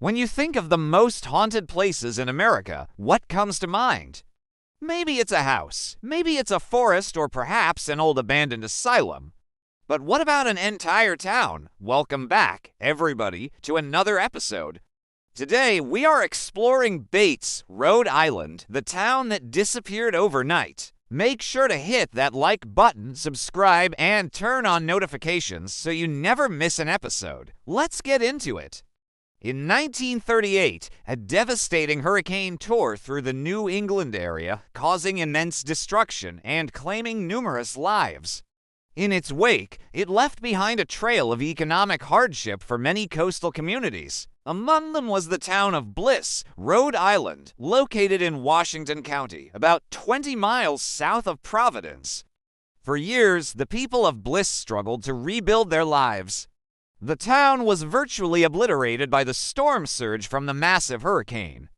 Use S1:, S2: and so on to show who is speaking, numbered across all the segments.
S1: When you think of the most haunted places in America, what comes to mind? Maybe it's a house, maybe it's a forest, or perhaps an old abandoned asylum. But what about an entire town? Welcome back, everybody, to another episode. Today, we are exploring Beits, Rhode Island, the town that disappeared overnight. Make sure to hit that like button, subscribe, and turn on notifications so you never miss an episode. Let's get into it. In 1938, a devastating hurricane tore through the New England area, causing immense destruction and claiming numerous lives. In its wake, it left behind a trail of economic hardship for many coastal communities. Among them was the town of Bliss, Rhode Island, located in Washington County, about 20 miles south of Providence. For years, the people of Bliss struggled to rebuild their lives. The town was virtually obliterated by the storm surge from the massive hurricane.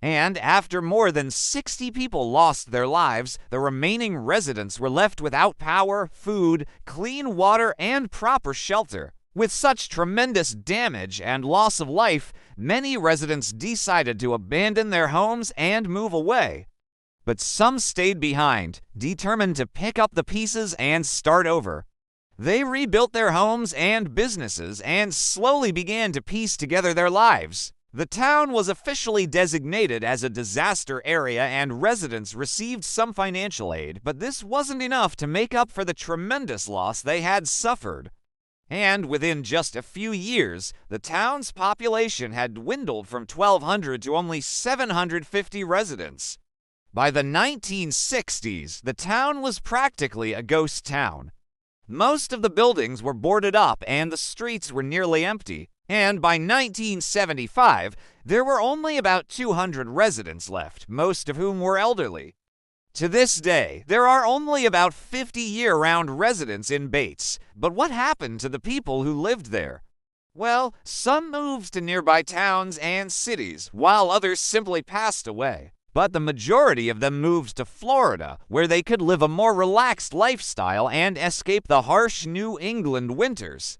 S1: And after more than 60 people lost their lives, the remaining residents were left without power, food, clean water, and proper shelter. With such tremendous damage and loss of life, many residents decided to abandon their homes and move away. But some stayed behind, determined to pick up the pieces and start over. They rebuilt their homes and businesses and slowly began to piece together their lives. The town was officially designated as a disaster area and residents received some financial aid, but this wasn't enough to make up for the tremendous loss they had suffered. And within just a few years, the town's population had dwindled from 1,200 to only 750 residents. By the 1960s, the town was practically a ghost town. Most of the buildings were boarded up and the streets were nearly empty. And by 1975, there were only about 200 residents left, most of whom were elderly. To this day, there are only about 50 year-round residents in Beits, but what happened to the people who lived there? Well, some moved to nearby towns and cities, while others simply passed away. But the majority of them moved to Florida, where they could live a more relaxed lifestyle and escape the harsh New England winters.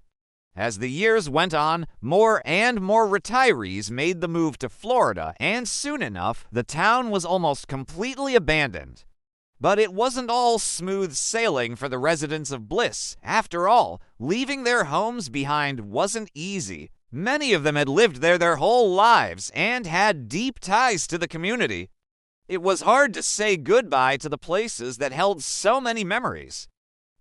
S1: As the years went on, more and more retirees made the move to Florida, and soon enough, the town was almost completely abandoned. But it wasn't all smooth sailing for the residents of Bliss. After all, leaving their homes behind wasn't easy. Many of them had lived there their whole lives and had deep ties to the community. It was hard to say goodbye to the places that held so many memories.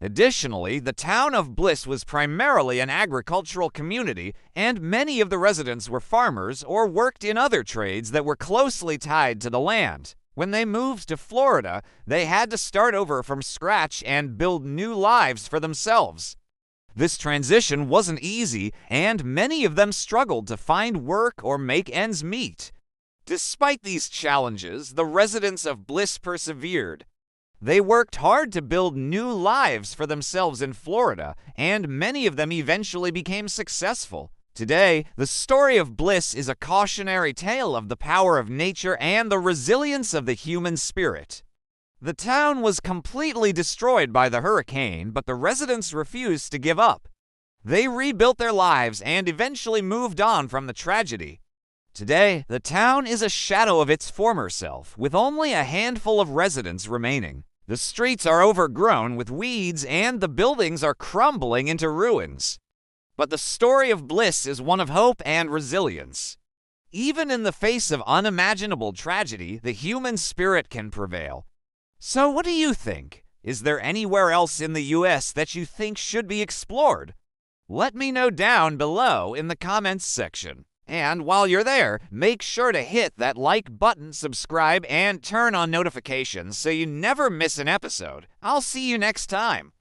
S1: Additionally, the town of Bliss was primarily an agricultural community, and many of the residents were farmers or worked in other trades that were closely tied to the land. When they moved to Florida, they had to start over from scratch and build new lives for themselves. This transition wasn't easy, and many of them struggled to find work or make ends meet. Despite these challenges, the residents of Bliss persevered. They worked hard to build new lives for themselves in Florida, and many of them eventually became successful. Today, the story of Bliss is a cautionary tale of the power of nature and the resilience of the human spirit. The town was completely destroyed by the hurricane, but the residents refused to give up. They rebuilt their lives and eventually moved on from the tragedy. Today, the town is a shadow of its former self, with only a handful of residents remaining. The streets are overgrown with weeds and the buildings are crumbling into ruins. But the story of Bliss is one of hope and resilience. Even in the face of unimaginable tragedy, the human spirit can prevail. So what do you think? Is there anywhere else in the U.S. that you think should be explored? Let me know down below in the comments section. And while you're there, make sure to hit that like button, subscribe, and turn on notifications so you never miss an episode. I'll see you next time.